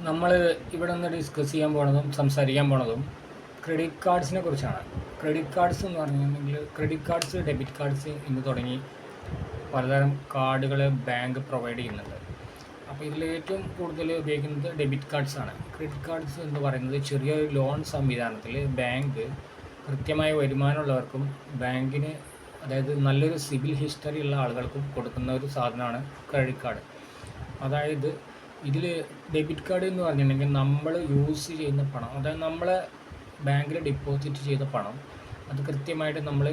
നമ്മൾ ഇവിടെ നിന്ന് ഡിസ്കസ് ചെയ്യാൻ പോണതും സംസാരിക്കാൻ പോണതും ക്രെഡിറ്റ് കാർഡ്സിനെ കുറിച്ചാണ്. ക്രെഡിറ്റ് കാർഡ്സ് എന്ന് പറഞ്ഞിട്ടുണ്ടെങ്കിൽ ക്രെഡിറ്റ് കാർഡ്സ്, ഡെബിറ്റ് കാർഡ്സ് എന്ന് തുടങ്ങി പലതരം കാർഡുകൾ ബാങ്ക് പ്രൊവൈഡ് ചെയ്യുന്നുണ്ട്. അപ്പോൾ ഇതിൽ ഏറ്റവും കൂടുതൽ ഉപയോഗിക്കുന്നത് ഡെബിറ്റ് കാർഡ്സ് ആണ്. ക്രെഡിറ്റ് കാർഡ്സ് എന്ന് പറയുന്നത് ചെറിയൊരു ലോൺ സംവിധാനത്തിൽ ബാങ്ക് കൃത്യമായ വരുമാനമുള്ളവർക്കും ബാങ്കിന്, അതായത് നല്ലൊരു സിബിൽ ഹിസ്റ്ററി ഉള്ള ആളുകൾക്കും കൊടുക്കുന്ന ഒരു സാധനമാണ് ക്രെഡിറ്റ് കാർഡ്. അതായത് ഇതിൽ ഡെബിറ്റ് കാർഡ് എന്ന് പറഞ്ഞിട്ടുണ്ടെങ്കിൽ നമ്മൾ യൂസ് ചെയ്യുന്ന പണം, അതായത് നമ്മളെ ബാങ്കിൽ ഡെപ്പോസിറ്റ് ചെയ്ത പണം അത് കൃത്യമായിട്ട് നമ്മൾ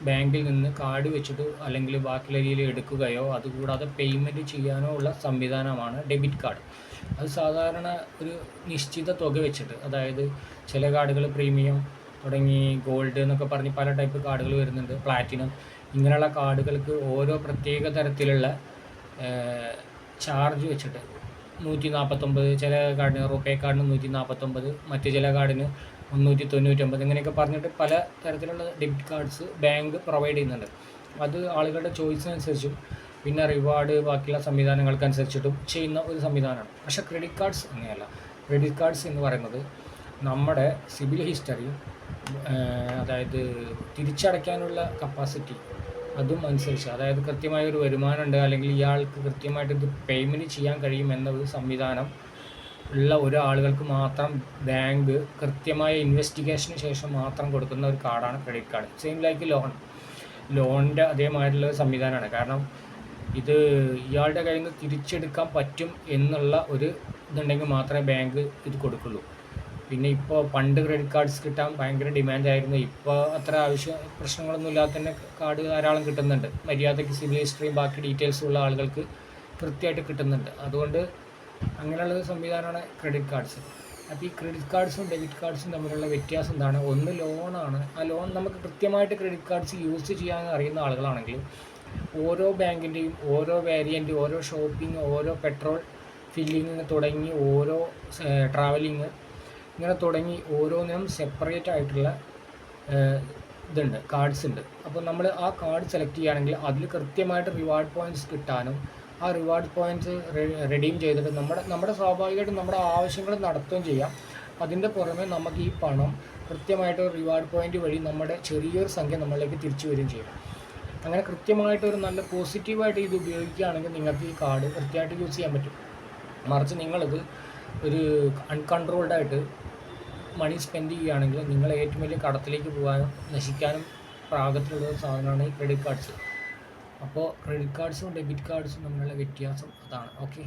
ബാങ്കിൽ നിന്ന് കാർഡ് വെച്ചിട്ട് അല്ലെങ്കിൽ ബാക്കിയുള്ള രീതിയിൽ എടുക്കുകയോ അതുകൂടാതെ പേയ്മെൻറ്റ് ചെയ്യാനോ ഉള്ള സംവിധാനമാണ് ഡെബിറ്റ് കാർഡ്. അത് സാധാരണ ഒരു നിശ്ചിത തുക വെച്ചിട്ട്, അതായത് ചില കാർഡുകൾ പ്രീമിയം തുടങ്ങി ഗോൾഡ് എന്നൊക്കെ പറഞ്ഞ് പല ടൈപ്പ് കാർഡുകൾ വരുന്നുണ്ട്, പ്ലാറ്റിനം, ഇങ്ങനെയുള്ള കാർഡുകൾക്ക് ഓരോ പ്രത്യേക തരത്തിലുള്ള ചാർജ് വെച്ചിട്ട് 149, ചില കാർഡിന് റുപേ കാർഡിന് 149, മറ്റ് ചില കാർഡിന് 399, ഇങ്ങനെയൊക്കെ പറഞ്ഞിട്ട് പല തരത്തിലുള്ള ഡെബിറ്റ് കാർഡ്സ് ബാങ്ക് പ്രൊവൈഡ് ചെയ്യുന്നുണ്ട്. അത് ആളുകളുടെ ചോയ്സിനനുസരിച്ചും പിന്നെ റിവാർഡ് ബാക്കിയുള്ള സംവിധാനങ്ങൾക്കനുസരിച്ചിട്ടും ചെയ്യുന്ന ഒരു സംവിധാനമാണ്. പക്ഷേ ക്രെഡിറ്റ് കാർഡ്സ് അങ്ങനെയല്ല. ക്രെഡിറ്റ് കാർഡ്സ് എന്ന് പറയുന്നത് നമ്മുടെ സിബിൽ ഹിസ്റ്ററി, അതായത് തിരിച്ചടയ്ക്കാനുള്ള കപ്പാസിറ്റി അതും അനുസരിച്ച്, അതായത് കൃത്യമായൊരു വരുമാനമുണ്ട് അല്ലെങ്കിൽ ഇയാൾക്ക് കൃത്യമായിട്ട് ഇത് പേയ്മെൻറ്റ് ചെയ്യാൻ കഴിയും എന്ന ഒരു സംവിധാനം ഉള്ള ഒരാളുകൾക്ക് മാത്രം ബാങ്ക് കൃത്യമായ ഇൻവെസ്റ്റിഗേഷന് ശേഷം മാത്രം കൊടുക്കുന്ന ഒരു കാർഡാണ് ക്രെഡിറ്റ് കാർഡ്. സെയിം ലൈക്ക് ലോണിൻ്റെ അതേമാതിരിയുള്ള സംവിധാനമാണ്. കാരണം ഇത് ഇയാളുടെ കയ്യിൽ നിന്ന് തിരിച്ചെടുക്കാൻ പറ്റും എന്നുള്ള ഒരു ഇതുണ്ടെങ്കിൽ മാത്രമേ ബാങ്ക് ഇത് കൊടുക്കുള്ളൂ. പിന്നെ ഇപ്പോൾ പണ്ട് ക്രെഡിറ്റ് കാർഡ്സ് കിട്ടാൻ ഭയങ്കര ഡിമാൻഡായിരുന്നു. ഇപ്പോൾ അത്ര പ്രശ്നങ്ങളൊന്നും ഇല്ലാതെ തന്നെ കാർഡ് ധാരാളം കിട്ടുന്നുണ്ട്. മര്യാദയ്ക്ക് സിബിൽ ഹിസ്റ്ററിയും ബാക്കി ഡീറ്റെയിൽസും ഉള്ള ആളുകൾക്ക് കൃത്യമായിട്ട് കിട്ടുന്നുണ്ട്. അതുകൊണ്ട് അങ്ങനെയുള്ളൊരു സംവിധാനമാണ് ക്രെഡിറ്റ് കാർഡ്സ്. അപ്പോൾ ഈ ക്രെഡിറ്റ് കാർഡ്സും ഡെബിറ്റ് കാർഡ്സും തമ്മിലുള്ള വ്യത്യാസം എന്താണ്? ഒന്ന് ലോണാണ്. ആ ലോൺ നമുക്ക് കൃത്യമായിട്ട് ക്രെഡിറ്റ് കാർഡ്സ് യൂസ് ചെയ്യാൻ അറിയുന്ന ആളുകളാണെങ്കിൽ ഓരോ ബാങ്കിൻ്റെയും ഓരോ വേരിയൻറ്റ്, ഓരോ ഷോപ്പിംഗ്, ഓരോ പെട്രോൾ ഫില്ലിങ് തുടങ്ങി ഓരോ ട്രാവലിങ്, ഇങ്ങനെ തുടങ്ങി ഓരോന്നിനും സെപ്പറേറ്റ് ആയിട്ടുള്ള ഇതുണ്ട്, കാർഡ്സ് ഉണ്ട്. അപ്പോൾ നമ്മൾ ആ കാർഡ് സെലക്ട് ചെയ്യുകയാണെങ്കിൽ അതിൽ കൃത്യമായിട്ട് റിവാർഡ് പോയിൻറ്റ്സ് കിട്ടാനും ആ റിവാർഡ് പോയിൻറ്റ്സ് റെഡീം ചെയ്തിട്ട് നമ്മുടെ സ്വാഭാവികമായിട്ടും നമ്മുടെ ആവശ്യങ്ങൾ നടത്തുകയും ചെയ്യാം. അതിൻ്റെ പുറമെ നമുക്ക് ഈ പണം കൃത്യമായിട്ട് റിവാർഡ് പോയിൻ്റ് വഴി നമ്മുടെ ചെറിയൊരു സംഖ്യ നമ്മളിലേക്ക് തിരിച്ചു വരികയും ചെയ്യും. അങ്ങനെ കൃത്യമായിട്ടൊരു നല്ല പോസിറ്റീവായിട്ട് ഇത് ഉപയോഗിക്കുകയാണെങ്കിൽ നിങ്ങൾക്ക് ഈ കാർഡ് കൃത്യമായിട്ട് യൂസ് ചെയ്യാൻ പറ്റും. മറിച്ച് നിങ്ങളിത് ഒരു അൺകൺട്രോൾഡായിട്ട് മണി സ്പെൻഡ് ചെയ്യുകയാണെങ്കിൽ നിങ്ങൾ ഏറ്റവും വലിയ കടത്തിലേക്ക് പോകാനും നശിക്കാനും പാകത്തിലുള്ള സാധനമാണ് ഈ ക്രെഡിറ്റ് കാർഡ്സ്. അപ്പോൾ ക്രെഡിറ്റ് കാർഡ്സും ഡെബിറ്റ് കാർഡ്സും തമ്മിലുള്ള വ്യത്യാസം അതാണ്. ഓക്കെ.